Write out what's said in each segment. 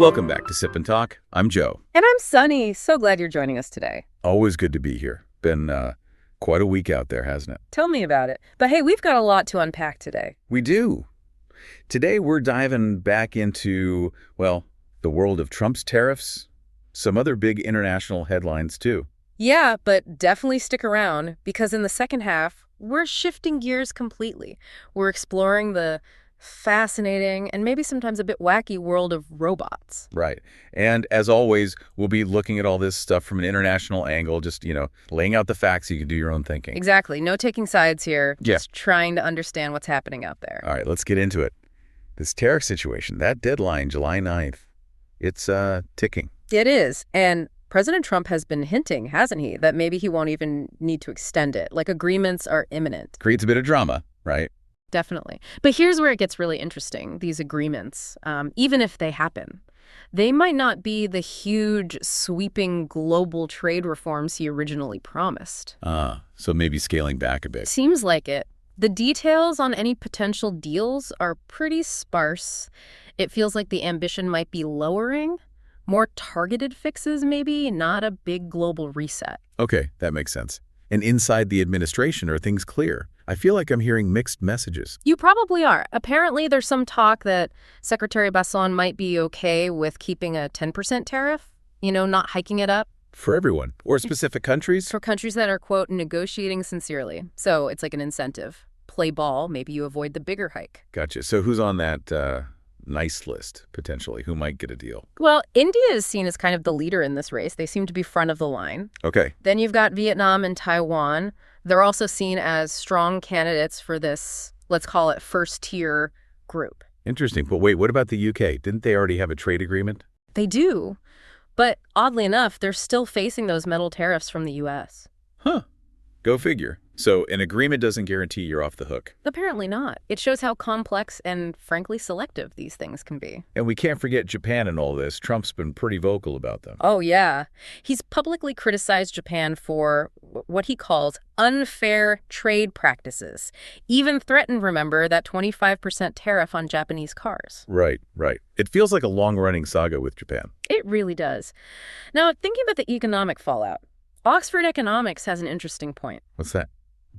Welcome back to Sip and Talk. I'm Joe. And I'm Sunny. So glad you're joining us today. Always good to be here. Been quite a week out there, hasn't it? Tell me about it. But hey, we've got a lot to unpack today. We do. Today we're diving back into, well, the world of Trump's tariffs, some other big international headlines too. Yeah, but definitely stick around because in the second half, we're shifting gears completely. We're exploring the fascinating and maybe sometimes a bit wacky world of robots. Right. And as always, we'll be looking at all this stuff from an international angle, just, laying out the facts so you can do your own thinking. Exactly. No taking sides here. Yeah. Just trying to understand what's happening out there. All right, let's get into it. This tariff situation, that deadline, July 9th, it's ticking. It is. And President Trump has been hinting, hasn't he, that maybe he won't even need to extend it. Like agreements are imminent. Creates a bit of drama, right? Definitely. But here's where it gets really interesting, these agreements, even if they happen. They might not be the huge, sweeping global trade reforms he originally promised. So maybe scaling back a bit. Seems like it. The details on any potential deals are pretty sparse. It feels like the ambition might be lowering. More targeted fixes, maybe, not a big global reset. Okay, that makes sense. And inside the administration, are things clear? I feel like I'm hearing mixed messages. You probably are. Apparently, there's some talk that Secretary Basson might be okay with keeping a 10% tariff, not hiking it up. For everyone? Or specific countries? For countries that are, quote, negotiating sincerely. So it's like an incentive. Play ball, maybe you avoid the bigger hike. Gotcha. So who's on that nice list, potentially? Who might get a deal? Well, India is seen as kind of the leader in this race. They seem to be front of the line. Okay. Then you've got Vietnam and Taiwan. They're also seen as strong candidates for this, let's call it first-tier group. Interesting. But wait, what about the UK? Didn't they already have a trade agreement? They do. But oddly enough, they're still facing those metal tariffs from the U.S. Huh. Go figure. So an agreement doesn't guarantee you're off the hook. Apparently not. It shows how complex and, frankly, selective these things can be. And we can't forget Japan in all this. Trump's been pretty vocal about them. Oh, yeah. He's publicly criticized Japan for what he calls unfair trade practices. Even threatened, remember, that 25% tariff on Japanese cars. Right. It feels like a long-running saga with Japan. It really does. Now, thinking about the economic fallout, Oxford Economics has an interesting point. What's that?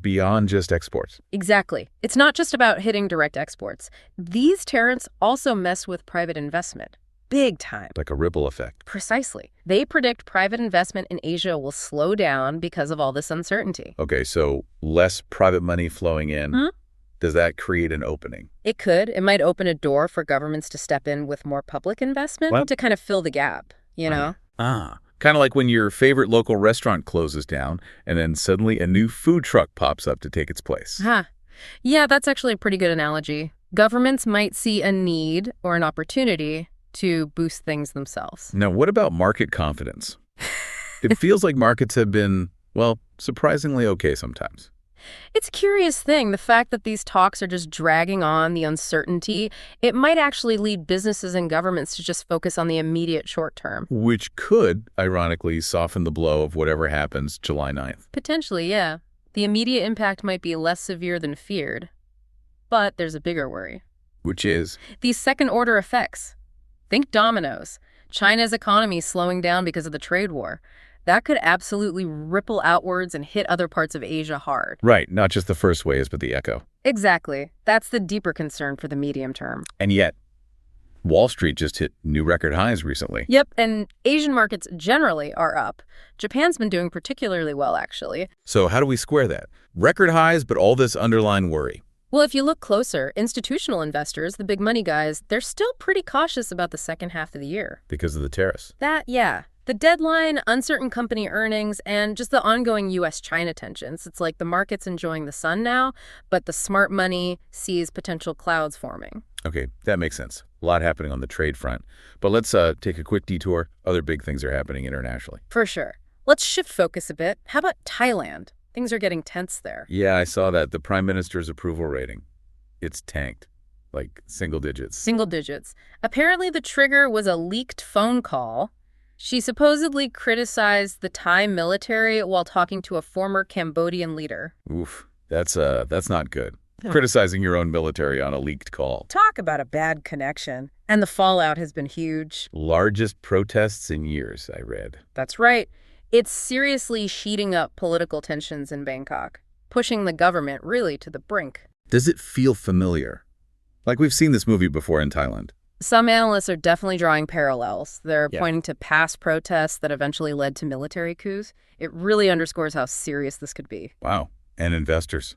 Beyond just exports. Exactly. It's not just about hitting direct exports. These tariffs also mess with private investment. Big time. Like a ripple effect. Precisely. They predict private investment in Asia will slow down because of all this uncertainty. Okay, so less private money flowing in. Does that create an opening? It could. It might open a door for governments to step in with more public investment to kind of fill the gap, Kind of like when your favorite local restaurant closes down and then suddenly a new food truck pops up to take its place. Yeah, that's actually a pretty good analogy. Governments might see a need or an opportunity to boost things themselves. Now, what about market confidence? It feels like markets have been, well, surprisingly okay sometimes. It's a curious thing, the fact that these talks are just dragging on the uncertainty. It might actually lead businesses and governments to just focus on the immediate short term. Which could, ironically, soften the blow of whatever happens July 9th. Potentially, yeah. The immediate impact might be less severe than feared. But there's a bigger worry. Which is? These second-order effects. Think dominoes. China's economy slowing down because of the trade war. That could absolutely ripple outwards and hit other parts of Asia hard. Right, not just the first waves, but the echo. Exactly. That's the deeper concern for the medium term. And yet, Wall Street just hit new record highs recently. Yep, and Asian markets generally are up. Japan's been doing particularly well, actually. So how do we square that? Record highs, but all this underlying worry. Well, if you look closer, institutional investors, the big money guys, they're still pretty cautious about the second half of the year. Because of the tariffs. Yeah. The deadline, uncertain company earnings, and just the ongoing U.S.-China tensions. It's like the market's enjoying the sun now, but the smart money sees potential clouds forming. Okay, that makes sense. A lot happening on the trade front. But let's take a quick detour. Other big things are happening internationally. For sure. Let's shift focus a bit. How about Thailand? Things are getting tense there. Yeah, I saw that. The Prime Minister's approval rating. It's tanked. Like single digits. Single digits. Apparently the trigger was a leaked phone call. She supposedly criticized the Thai military while talking to a former Cambodian leader. Oof, that's not good. criticizing your own military on a leaked call. Talk about a bad connection. And the fallout has been huge. Largest protests in years, I read. That's right. It's seriously sheeting up political tensions in Bangkok, pushing the government really to the brink. Does it feel familiar? Like we've seen this movie before in Thailand. Some analysts are definitely drawing parallels. They're pointing to past protests that eventually led to military coups. It really underscores how serious this could be. Wow. And investors.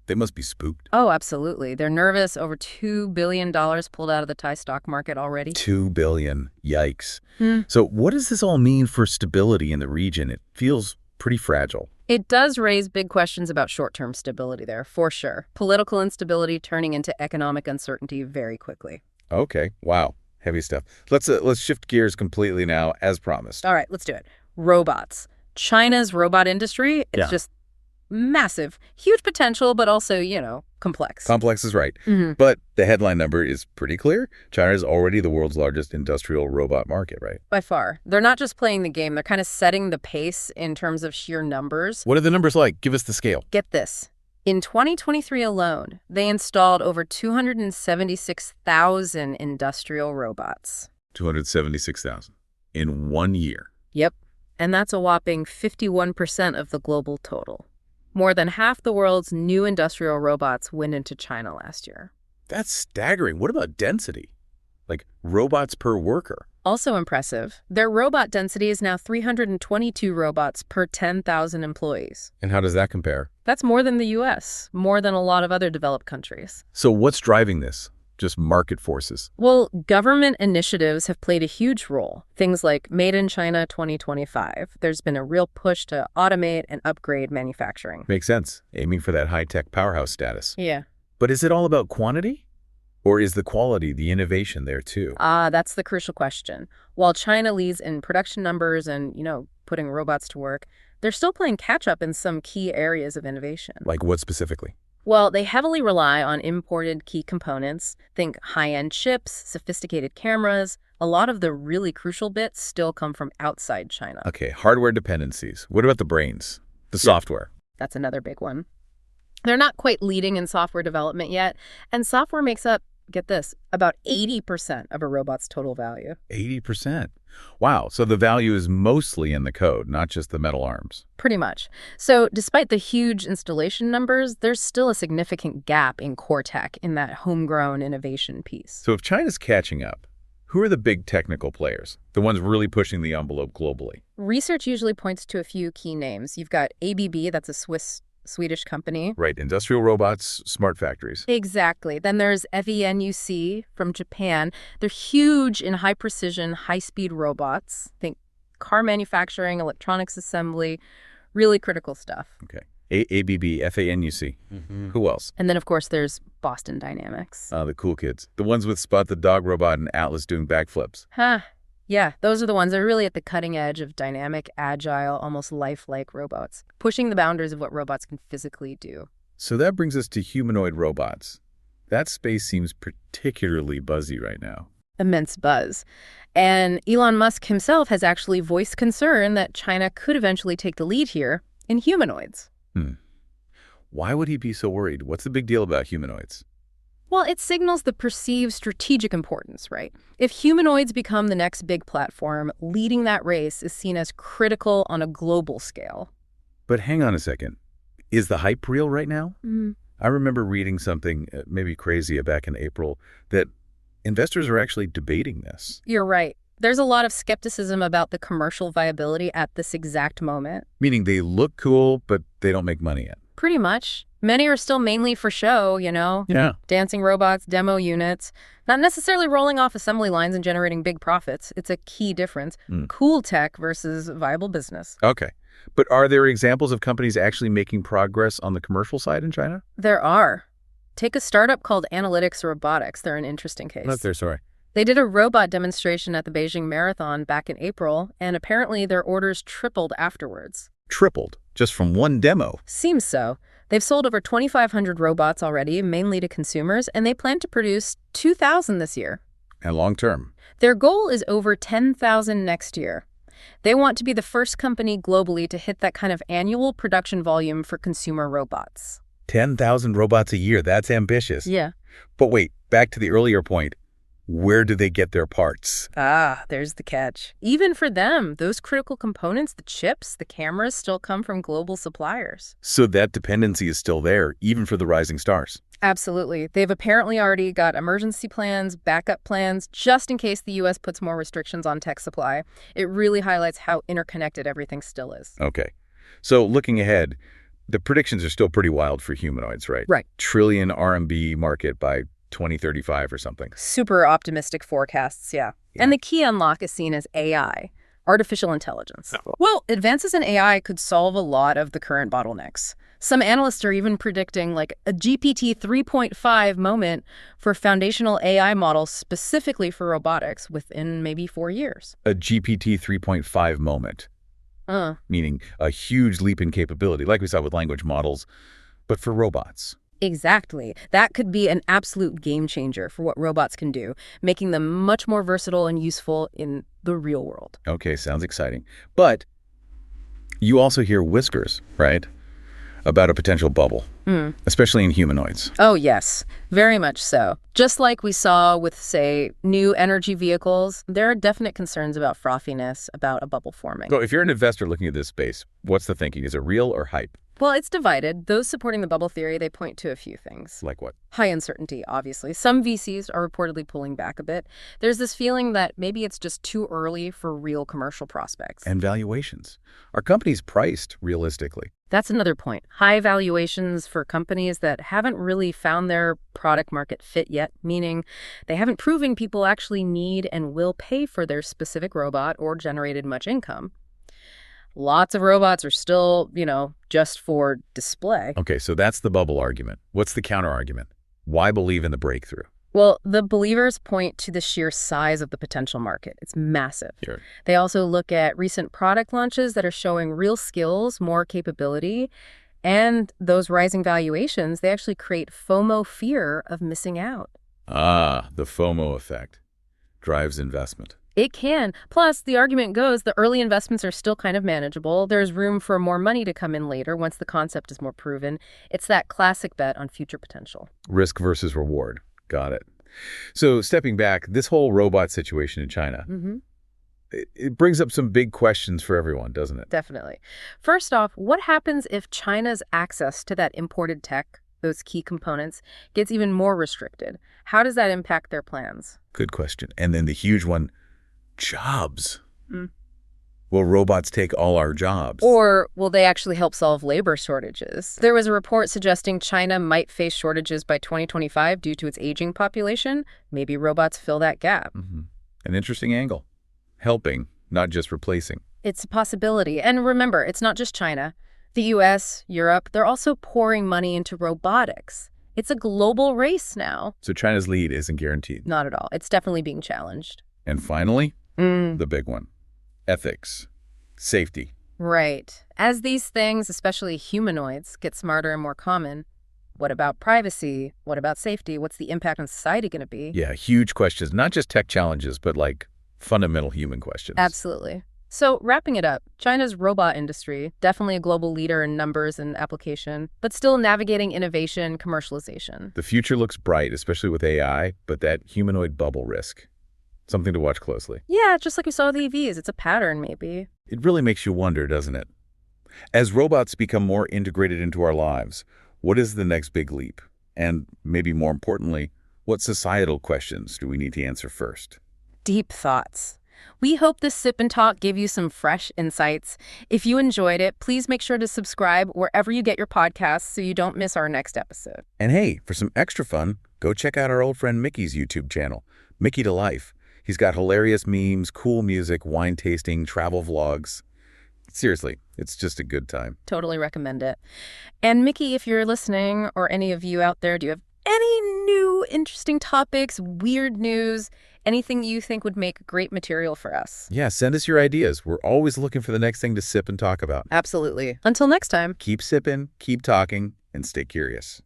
They must be spooked. Oh, absolutely. They're nervous. Over $2 billion pulled out of the Thai stock market already. $2 billion. Yikes. So what does this all mean for stability in the region? It feels pretty fragile. It does raise big questions about short-term stability there, for sure. Political instability turning into economic uncertainty very quickly. Okay. Wow. Heavy stuff. Let's shift gears completely now, as promised. All right, let's do it. Robots. China's robot industry, it's just massive. Huge potential, but also, complex. Complex is right. But the headline number is pretty clear. China is already the world's largest industrial robot market, right? By far. They're not just playing the game. They're kind of setting the pace in terms of sheer numbers. What are the numbers like? Give us the scale. Get this. In 2023 alone, they installed over 276,000 industrial robots. 276,000 in 1 year. Yep. And that's a whopping 51% of the global total. More than half the world's new industrial robots went into China last year. That's staggering. What about density? Like robots per worker? Also impressive. Their robot density is now 322 robots per 10,000 employees. And how does that compare? That's more than the U.S., more than a lot of other developed countries. So what's driving this? Just market forces? Well, government initiatives have played a huge role. Things like Made in China 2025. There's been a real push to automate and upgrade manufacturing. Makes sense. Aiming for that high-tech powerhouse status. Yeah. But is it all about quantity? Or is the quality, the innovation there too? That's the crucial question. While China leads in production numbers and, putting robots to work, they're still playing catch-up in some key areas of innovation. Like what specifically? Well, they heavily rely on imported key components. Think high-end chips, sophisticated cameras. A lot of the really crucial bits still come from outside China. Okay, hardware dependencies. What about the brains? The software? That's another big one. They're not quite leading in software development yet, and software makes up, get this, about 80% of a robot's total value. 80%? Wow, so the value is mostly in the code, not just the metal arms. Pretty much. So despite the huge installation numbers, there's still a significant gap in core tech in that homegrown innovation piece. So if China's catching up, who are the big technical players, the ones really pushing the envelope globally? Research usually points to a few key names. You've got ABB, that's a Swedish company. Right, industrial robots, smart factories. Exactly. Then there's FENUC from Japan. They're huge in high-precision, high-speed robots. Think car manufacturing, electronics assembly, really critical stuff. Okay. ABB, FANUC. Who else? And then, of course, there's Boston Dynamics. The cool kids. The ones with Spot the dog robot and Atlas doing backflips. Yeah, those are the ones that are really at the cutting edge of dynamic, agile, almost lifelike robots, pushing the boundaries of what robots can physically do. So that brings us to humanoid robots. That space seems particularly buzzy right now. Immense buzz. And Elon Musk himself has actually voiced concern that China could eventually take the lead here in humanoids. Why would he be so worried? What's the big deal about humanoids? Well, it signals the perceived strategic importance, right? If humanoids become the next big platform, leading that race is seen as critical on a global scale. But hang on a second. Is the hype real right now? I remember reading something, maybe crazy, back in April, that investors are actually debating this. You're right. There's a lot of skepticism about the commercial viability at this exact moment. Meaning they look cool, but they don't make money yet. Pretty much. Many are still mainly for show, Yeah. Dancing robots, demo units, not necessarily rolling off assembly lines and generating big profits. It's a key difference. Cool tech versus viable business. Okay. But are there examples of companies actually making progress on the commercial side in China? There are. Take a startup called Robotics. They're an interesting case. Not there, sorry. They did a robot demonstration at the Beijing Marathon back in April, and apparently their orders tripled afterwards. Tripled? Just from one demo? Seems so. They've sold over 2,500 robots already, mainly to consumers, and they plan to produce 2,000 this year. And long term? Their goal is over 10,000 next year. They want to be the first company globally to hit that kind of annual production volume for consumer robots. 10,000 robots a year, that's ambitious. Yeah. But wait, back to the earlier point. Where do they get their parts? There's the catch. Even for them, those critical components, the chips, the cameras, still come from global suppliers. So that dependency is still there, even for the rising stars. Absolutely. They've apparently already got emergency plans, backup plans, just in case the U.S. puts more restrictions on tech supply. It really highlights how interconnected everything still is. Okay. So looking ahead, the predictions are still pretty wild for humanoids, right? Right. Trillion RMB market by 2035 or something. Super optimistic forecasts, yeah. And the key unlock is seen as AI, artificial intelligence. Well, advances in AI could solve a lot of the current bottlenecks. Some analysts are even predicting like a GPT 3.5 moment for foundational AI models specifically for robotics within maybe 4 years. A GPT 3.5 moment. Meaning a huge leap in capability, like we saw with language models, but for robots. Exactly. That could be an absolute game changer for what robots can do, making them much more versatile and useful in the real world. Okay, sounds exciting. But you also hear whispers, right, about a potential bubble, especially in humanoids. Oh, yes, very much so. Just like we saw with, say, new energy vehicles, there are definite concerns about frothiness, about a bubble forming. So if you're an investor looking at this space, what's the thinking? Is it real or hype? Well, it's divided. Those supporting the bubble theory, they point to a few things. Like what? High uncertainty, obviously. Some VCs are reportedly pulling back a bit. There's this feeling that maybe it's just too early for real commercial prospects. And valuations. Are companies priced realistically? That's another point. High valuations for companies that haven't really found their product market fit yet, meaning they haven't proven people actually need and will pay for their specific robot or generated much income. Lots of robots are still, just for display. Okay, so that's the bubble argument. What's the counter argument? Why believe in the breakthrough? Well, the believers point to the sheer size of the potential market. It's massive. Sure. They also look at recent product launches that are showing real skills, more capability, and those rising valuations, they actually create FOMO, fear of missing out. The FOMO effect drives investment. It can. Plus, the argument goes the early investments are still kind of manageable. There's room for more money to come in later once the concept is more proven. It's that classic bet on future potential. Risk versus reward. Got it. So stepping back, this whole robot situation in China, it brings up some big questions for everyone, doesn't it? Definitely. First off, what happens if China's access to that imported tech, those key components, gets even more restricted? How does that impact their plans? Good question. And then the huge one, jobs. Will robots take all our jobs? Or will they actually help solve labor shortages? There was a report suggesting China might face shortages by 2025 due to its aging population. Maybe robots fill that gap. An interesting angle. Helping, not just replacing. It's a possibility. And remember, it's not just China. The US, Europe, they're also pouring money into robotics. It's a global race now. So China's lead isn't guaranteed? Not at all. It's definitely being challenged. And finally, the big one. Ethics. Safety. Right. As these things, especially humanoids, get smarter and more common, what about privacy? What about safety? What's the impact on society going to be? Yeah, huge questions. Not just tech challenges, but like fundamental human questions. Absolutely. So wrapping it up, China's robot industry, definitely a global leader in numbers and application, but still navigating innovation, commercialization. The future looks bright, especially with AI, but that humanoid bubble risk. Something to watch closely. Yeah, just like we saw with EVs. It's a pattern, maybe. It really makes you wonder, doesn't it? As robots become more integrated into our lives, what is the next big leap? And maybe more importantly, what societal questions do we need to answer first? Deep thoughts. We hope this Sip and Talk gave you some fresh insights. If you enjoyed it, please make sure to subscribe wherever you get your podcasts so you don't miss our next episode. And hey, for some extra fun, go check out our old friend Mickey's YouTube channel, Mickytolife. He's got hilarious memes, cool music, wine tasting, travel vlogs. Seriously, it's just a good time. Totally recommend it. And Mickey, if you're listening, or any of you out there, do you have any new interesting topics, weird news, anything you think would make great material for us? Yeah, send us your ideas. We're always looking for the next thing to sip and talk about. Absolutely. Until next time. Keep sipping, keep talking, and stay curious.